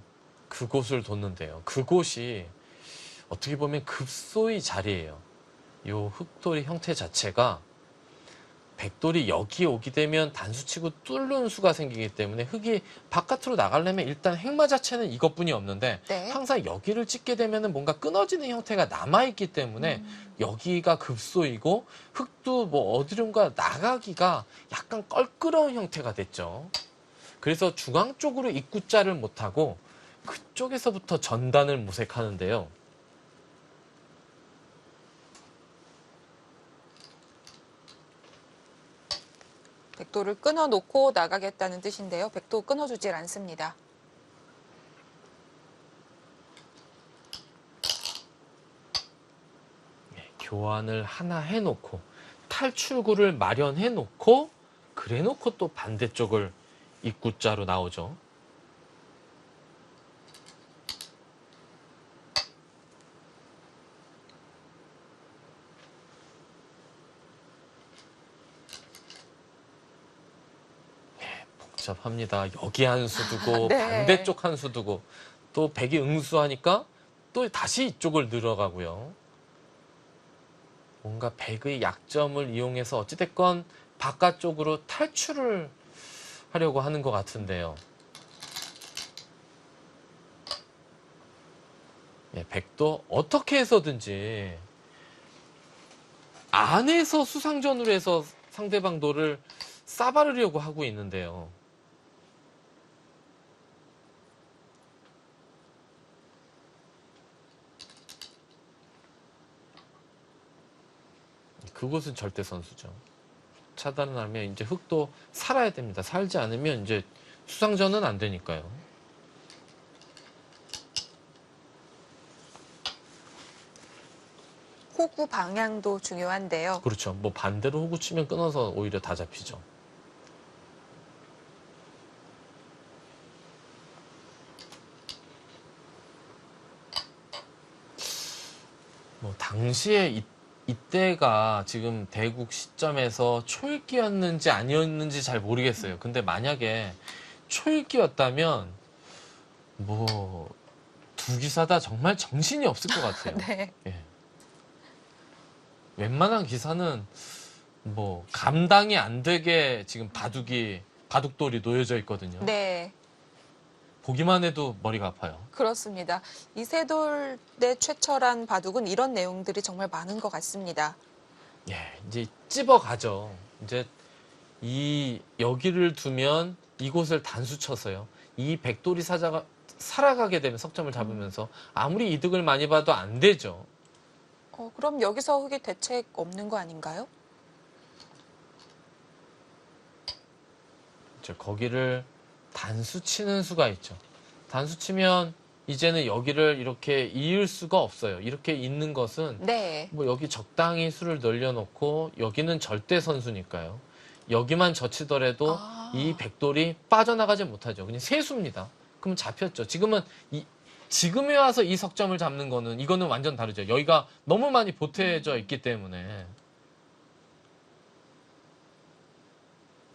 그곳을 뒀는데요. 그곳이 어떻게 보면 급소의 자리예요. 요 흑돌의 형태 자체가 백돌이 여기에 오게 되면 단수치고 뚫는 수가 생기기 때문에 흑이 바깥으로 나가려면 일단 행마 자체는 이것뿐이 없는데 네. 항상 여기를 찍게 되면 뭔가 끊어지는 형태가 남아있기 때문에 여기가 급소이고 흑도 뭐 어디론가 나가기가 약간 껄끄러운 형태가 됐죠. 그래서 중앙 쪽으로 입구자를 못하고 그쪽에서부터 전단을 모색하는데요. 백도를 끊어놓고 나가겠다는 뜻인데요. 백도 끊어주질 않습니다. 교환을 하나 해놓고 탈출구를 마련해놓고 그래놓고 또 반대쪽을 입구자로 나오죠. 복잡합니다. 여기 한 수 두고 네. 반대쪽 한 수 두고 또 백이 응수하니까 또 다시 이쪽을 늘어가고요. 뭔가 백의 약점을 이용해서 어찌됐건 바깥쪽으로 탈출을 하려고 하는 것 같은데요. 예, 백도 어떻게 해서든지 안에서 수상전으로 해서 상대방 돌을 싸바르려고 하고 있는데요. 그곳은 절대 선수죠. 차단을 하면 이제 흑도 살아야 됩니다. 살지 않으면 이제 수상전은 안 되니까요. 호구 방향도 중요한데요. 그렇죠. 뭐 반대로 호구 치면 끊어서 오히려 다 잡히죠. 뭐 당시에 이때가 지금 대국 시점에서 초읽기였는지 아니었는지 잘 모르겠어요. 근데 만약에 초읽기였다면 뭐 두 기사 다 정말 정신이 없을 것 같아요. 네. 예. 웬만한 기사는 뭐 감당이 안 되게 지금 바둑돌이 놓여져 있거든요. 네. 보기만 해도 머리가 아파요. 그렇습니다. 이세돌의 최철한 바둑은 이런 내용들이 정말 많은 것 같습니다. 예, 이제 찝어가죠. 이제 여기를 두면 이곳을 단수 쳐서요. 이 백돌이 사자가 살아가게 되면 석점을 잡으면서 아무리 이득을 많이 봐도 안 되죠. 그럼 여기서 흑이 대책 없는 거 아닌가요? 거기를 단수 치는 수가 있죠. 단수 치면 이제는 여기를 이렇게 이을 수가 없어요. 이렇게 있는 것은 네. 뭐 여기 적당히 수를 늘려놓고 여기는 절대 선수니까요. 여기만 젖히더라도 이 백돌이 빠져나가지 못하죠. 그냥 세수입니다. 그럼 잡혔죠. 지금에 와서 이 석점을 잡는 거는 이거는 완전 다르죠. 여기가 너무 많이 보태져 있기 때문에.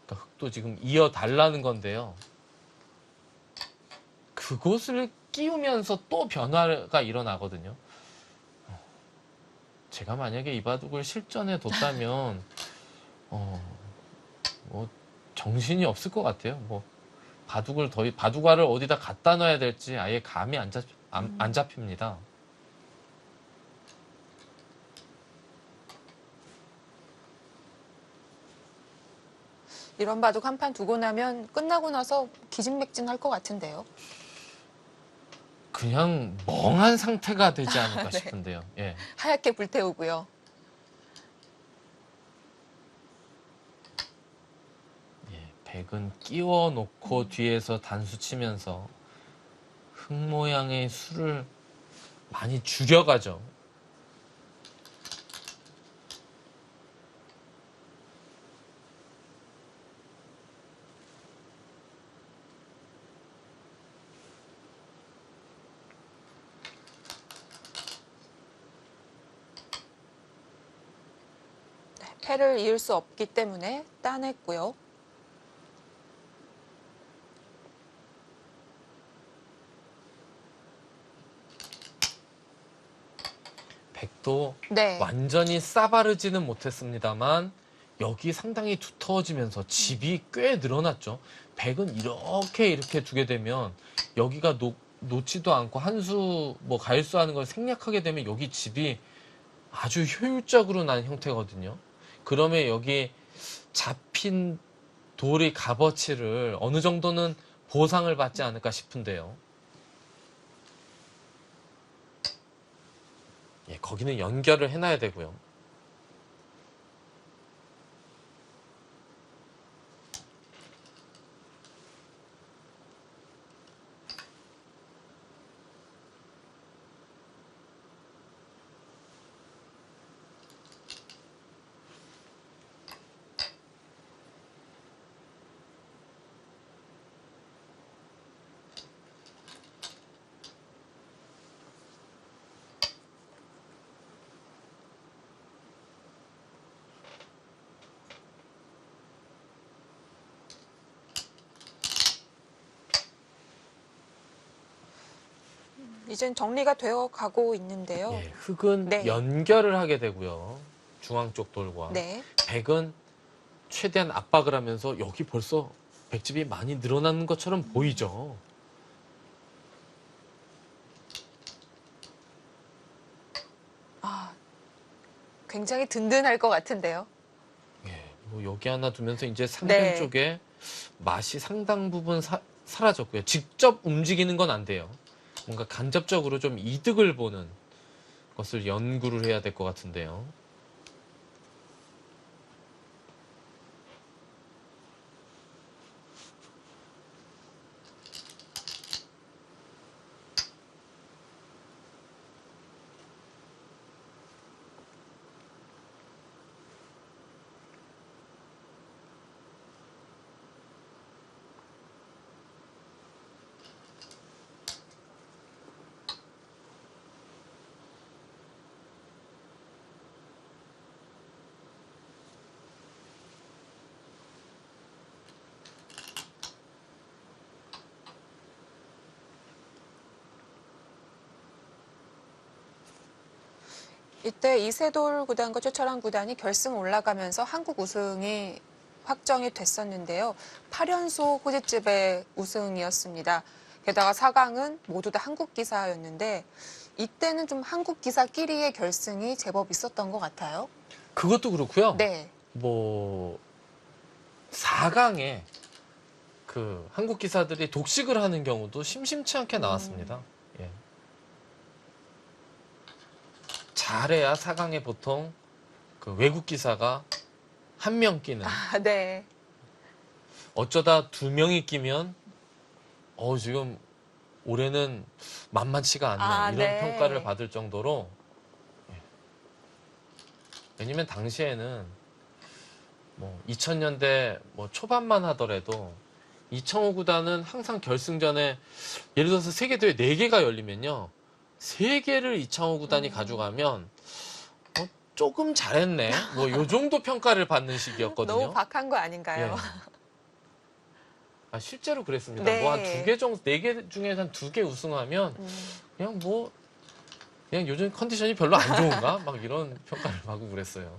그러니까 흑도 지금 이어달라는 건데요. 그곳을 끼우면서 또 변화가 일어나거든요. 제가 만약에 이 바둑을 실전에 뒀다면 뭐 정신이 없을 것 같아요. 뭐 바둑알을 어디다 갖다 놔야 될지 아예 감이 안 잡힙니다. 이런 바둑 한 판 두고 나면 끝나고 나서 기진맥진할 것 같은데요. 그냥 멍한 상태가 되지 않을까 네. 싶은데요. 예. 하얗게 불태우고요. 백은 끼워 놓고 뒤에서 단수 치면서 흙 모양의 수를 많이 줄여가죠. 패를 이을 수 없기 때문에 따냈고요. 백도 네. 완전히 싸바르지는 못했습니다만 여기 상당히 두터워지면서 집이 꽤 늘어났죠. 백은 이렇게 두게 되면 여기가 놓지도 않고 한 수 뭐 가일수 하는 걸 생략하게 되면 여기 집이 아주 효율적으로 난 형태거든요. 그러면 여기 잡힌 돌의 값어치를 어느 정도는 보상을 받지 않을까 싶은데요. 예, 거기는 연결을 해놔야 되고요. 이젠 정리가 되어 가고 있는데요. 예, 흙은 네. 연결을 하게 되고요. 중앙 쪽 돌과. 네. 백은 최대한 압박을 하면서 여기 벌써 백집이 많이 늘어나는 것처럼 보이죠. 아, 굉장히 든든할 것 같은데요. 예, 뭐 여기 하나 두면서 이제 상변 네. 쪽에 맛이 상당 부분 사라졌고요. 직접 움직이는 건 안 돼요. 뭔가 간접적으로 좀 이득을 보는 것을 연구를 해야 될 것 같은데요. 이때 이세돌 구단과 최철환 구단이 결승 올라가면서 한국 우승이 확정이 됐었는데요. 8연속 후지집의 우승이었습니다. 게다가 4강은 모두 다 한국 기사였는데 이때는 좀 한국 기사끼리의 결승이 제법 있었던 것 같아요. 그것도 그렇고요. 네. 뭐 4강에 그 한국 기사들이 독식을 하는 경우도 심심치 않게 나왔습니다. 예. 잘해야 4강에 보통 그 외국 기사가 한 명 끼는, 아, 네. 어쩌다 2명이 끼면 지금 올해는 만만치가 않네, 아, 이런 네. 평가를 받을 정도로. 예. 왜냐면 당시에는 뭐 2000년대 뭐 초반만 하더라도 이창호 구단은 항상 결승전에 예를 들어서 세계대회 4개가 열리면요, 3개를 이창호 구단이 가져가면 조금 잘했네, 뭐 요 정도 평가를 받는 시기였거든요. 너무 박한 거 아닌가요? 예. 아, 실제로 그랬습니다. 네. 뭐 한 2개 정도, 4개 중에 한 2개 우승하면 그냥 뭐 그냥 요즘 컨디션이 별로 안 좋은가? 막 이런 평가를 받고 그랬어요.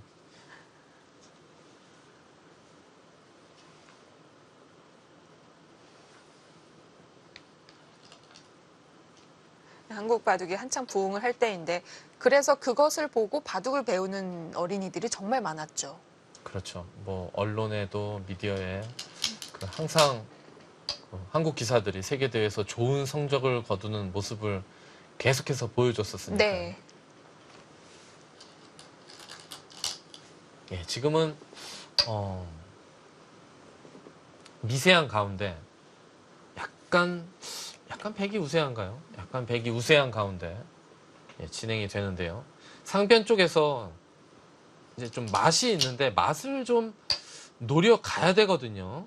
한국 바둑이 한창 부흥을 할 때인데 그래서 그것을 보고 바둑을 배우는 어린이들이 정말 많았죠. 그렇죠. 뭐 언론에도 미디어에 항상 한국 기사들이 세계 대회에서 좋은 성적을 거두는 모습을 계속해서 보여줬었으니까. 네. 예, 지금은 미세한 가운데 약간 백이 우세한가요? 약간 백이 우세한 가운데 진행이 되는데요. 상변 쪽에서 이제 좀 맛이 있는데 맛을 좀 노려가야 되거든요.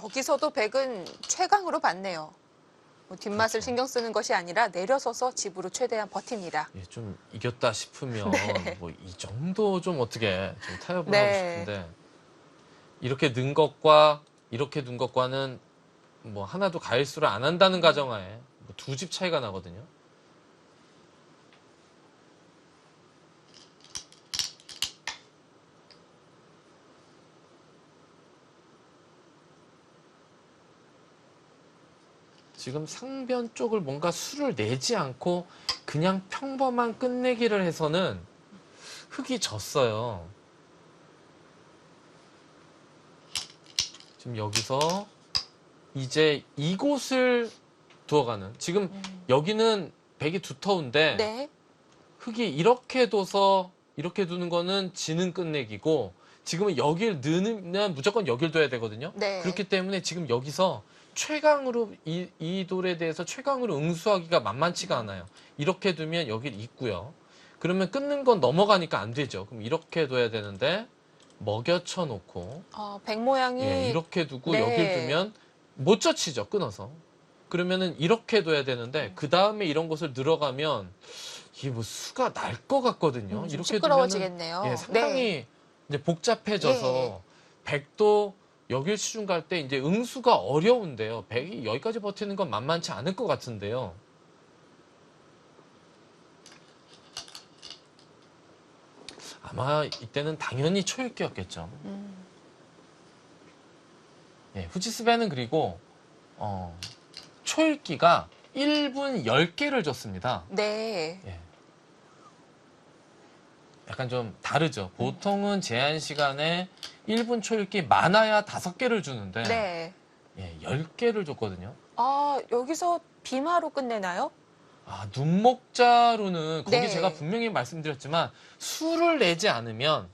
여기서도 백은 최강으로 봤네요. 뭐 뒷맛을 그렇죠. 신경 쓰는 것이 아니라 내려서서 집으로 최대한 버팁니다. 예, 좀 이겼다 싶으면 네. 뭐 이 정도 좀 어떻게 좀 타협을 네. 하고 싶은데 이렇게 는 것과 이렇게 둔 것과는 뭐 하나도 가일수를 안 한다는 가정하에 뭐 두 집 차이가 나거든요. 지금 상변 쪽을 뭔가 수를 내지 않고 그냥 평범한 끝내기를 해서는 흙이 졌어요. 지금 여기서 이제 이곳을 두어가는. 지금 여기는 백이 두터운데 네. 흙이 이렇게 둬서 이렇게 두는 거는 지는 끝내기고 지금은 여길 넣으면 무조건 여길 둬야 되거든요. 네. 그렇기 때문에 지금 여기서 최강으로 이 돌에 대해서 최강으로 응수하기가 만만치가 않아요. 이렇게 두면 여길 있고요. 그러면 끊는 건 넘어가니까 안 되죠. 그럼 이렇게 둬야 되는데 먹여쳐 놓고 백 모양이 예, 이렇게 두고 네. 여길 두면 못 젖히죠. 끊어서. 그러면은 이렇게 둬야 되는데 그 다음에 이런 것을 늘어가면 이게 뭐 수가 날 것 같거든요. 좀 이렇게 시끄러워지겠네요. 두면은 예, 상당히 네. 이제 복잡해져서 백도 여길 시중 갈 때 이제 응수가 어려운데요. 백이 여기까지 버티는 건 만만치 않을 것 같은데요. 아마 이때는 당연히 초읽기였겠죠. 예, 후지스베는 그리고 초읽기가 1분 10개를 줬습니다. 네. 예. 약간 좀 다르죠. 보통은 제한 시간에 1분 초읽기 많아야 5개를 주는데 네. 예, 10개를 줬거든요. 여기서 비마로 끝내나요? 눈목자로는 거기 네. 제가 분명히 말씀드렸지만 수를 내지 않으면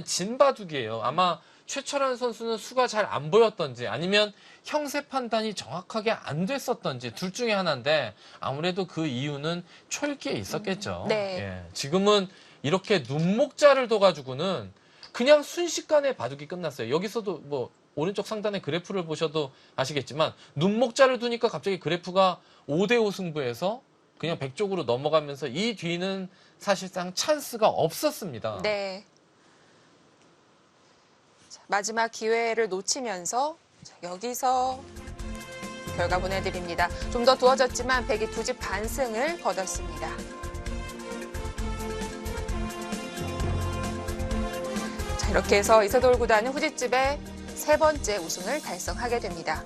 진바둑이에요. 아마 최철환 선수는 수가 잘 안 보였던지 아니면 형세 판단이 정확하게 안 됐었던지 둘 중에 하나인데 아무래도 그 이유는 초읽기에 있었겠죠. 네. 예, 지금은 이렇게 눈목자를 둬가지고는 그냥 순식간에 바둑이 끝났어요. 여기서도 뭐 오른쪽 상단의 그래프를 보셔도 아시겠지만 눈목자를 두니까 갑자기 그래프가 5대5 승부에서 그냥 백 쪽으로 넘어가면서 이 뒤는 사실상 찬스가 없었습니다. 네. 자, 마지막 기회를 놓치면서 여기서 결과 보내드립니다. 좀 더 두어졌지만 백이 두 집 반승을 거뒀습니다. 자, 이렇게 해서 이세돌 구단은 후지집의 세 번째 우승을 달성하게 됩니다.